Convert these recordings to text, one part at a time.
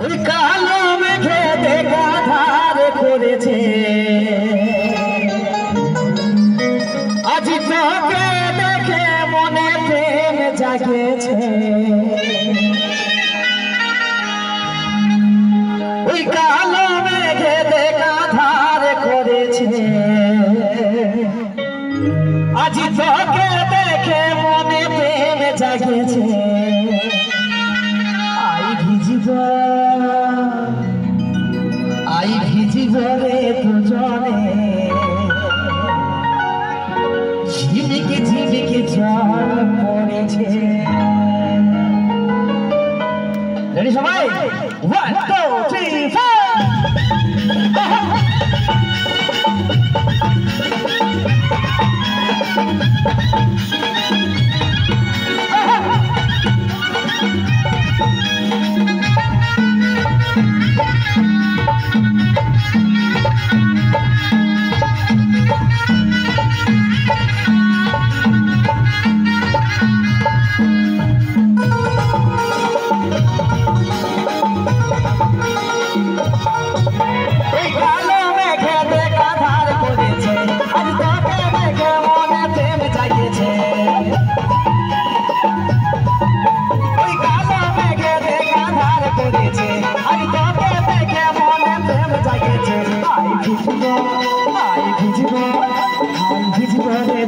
ওই কালো মেঘে দেখা ধার করেছে আজ তোকে দেখে মনে প্রেম জাগেছে ওই কালো মেঘে দেখা ধার করেছে আজ তোকে দেখে মনে প্রেম জাগেছে আই ভিজিব রে দুজনে ঝিমিকে ঝিমিকে জল পড়েছে রেডি সবাই 1 2 3 4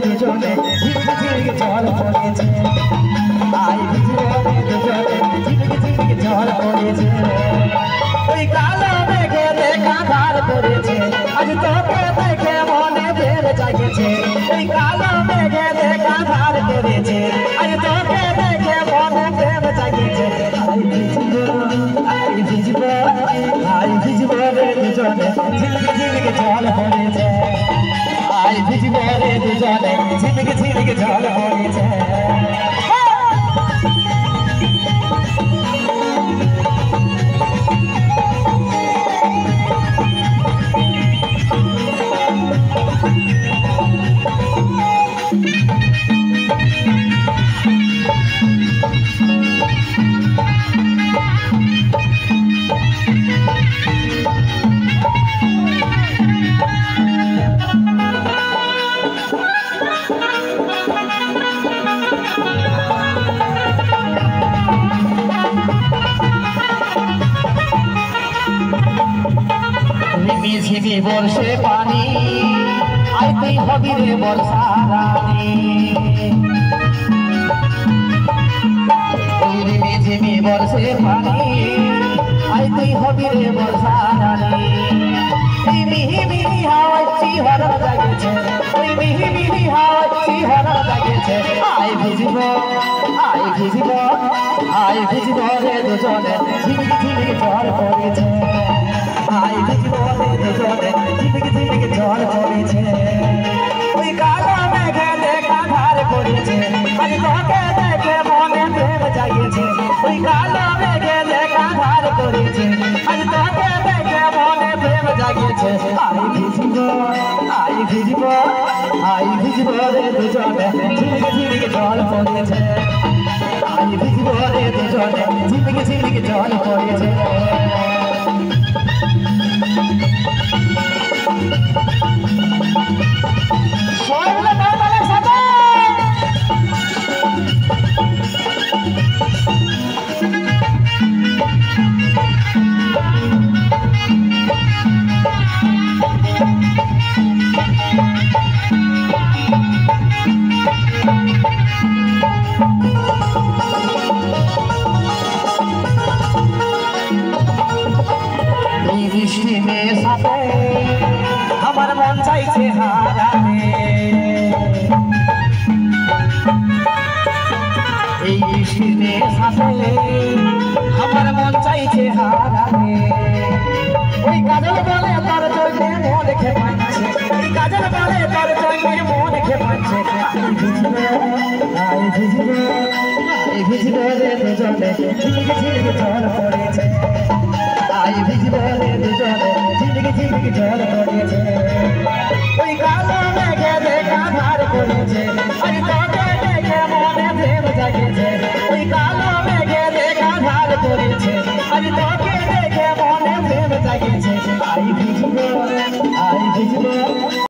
দুজনে ঝিমিকে জল পড়েছে আই ভিজিব রে দুজনে ঝিমিকে জল পড়েছে ওই কালো মেঘে দেখা ধার করেছে আজ তোকে দেখে মনে প্রেম জাগেছে ওই কালো মেঘে দেখা ধার করেছে আজ তোকে দেখে মনে প্রেম জাগেছে আই ভিজিব রে দুজনে ঝিমিকে জল পড়েছে আই ভিজিব রে দুজনে ঝিমিকে জল পড়েছে ঝিমি বর্ষে পানি আইতেই হবি রে বর্ষা রানী ঝিমি বর্ষে পানি আইতেই হবি রে বর্ষা রানী এই মিহি মিহি হাওয়ায় চিহরা জাগেছে ওই মিহি মিহি হাওয়ায় চিহরা জাগেছে আই ভিজিব রে দুজনে ঝিমিকে জল পড়েছে আই ভিজিব রে দুজনে ঝিমিকে জল পড়েছে ওই কালো মেঘে দেখা ধার করেছে আজ তোকে দেখে মনে প্রেম জাগেছে ওই কালো মেঘে দেখা ধার করেছে আজ তোকে দেখে মনে প্রেম জাগেছে আই ভিজিব রে দুজনে ঝিমিকে জল পড়েছে আই ভিজিব রে দুজনে ঝিমিকে জল পড়েছে বৃষ্টি মেয়ে সাথে আমার মন চাইছে হারাতে এই বৃষ্টি মেয়ে সাথে আমার মন চাইছে হারাতে ওই কাজল বলে তার চোখে মন খেপাচ্ছে এই কাজল বলে তার চোখে মন খেপাচ্ছে আই ভিজিব রে দুজনে ঝিমিকে জল পড়েছে আই ভিজিব রে দুজনে ঝিমিকে জল পড়েছে ওই কালো মেঘে দেখা ধার করেছে আজ তোকে দেখে মনে প্রেম জাগেছে ওই কালো মেঘে দেখা ধার করেছে আজ তোকে আই ভিজব